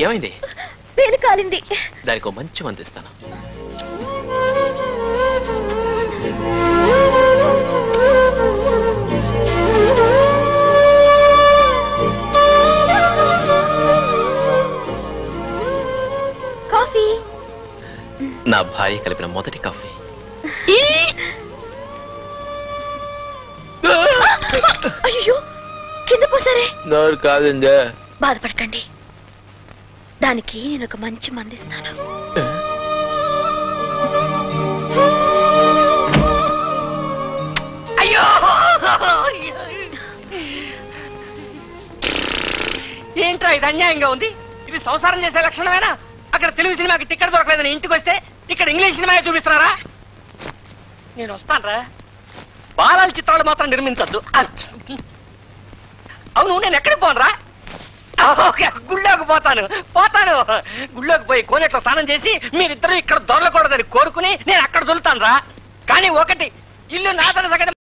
ఏమైంది? వేలు కాలింది. దానికి మంచి మంది ఇస్తాను. కాఫీ. నా భార్య కలిపిన మొదటి కాఫీ. అయ్యో, కింద పోసారే. నోరు కాదండి. బాధపడకండి, దానికి నేను ఒక మంచి మందిస్తాను. అయ్యో, ఏంట్రా ఇది అన్యాయంగా ఉంది. ఇది సంసారం చేసే లక్షణమేనా? అక్కడ తెలుగు సినిమాకి టికెట్ దొరకలేదని ఇంటికి వస్తే ఇక్కడ ఇంగ్లీష్ సినిమా చూపిస్తున్నారా? నేను వస్తానరా. బాలాల చిత్రాలు మాత్రం నిర్మించద్దు. అవును, నేను ఎక్కడికి పోనరా? గుళ్ళోకి పోతాను. గుళ్ళోకి పోయి కోనేట్లో స్నానం చేసి మీరిద్దరూ ఇక్కడ దొరలకూడదని కోరుకుని నేను అక్కడ దొరుకుతాను రా. కానీ ఒకటి, ఇల్లు నాదన సగం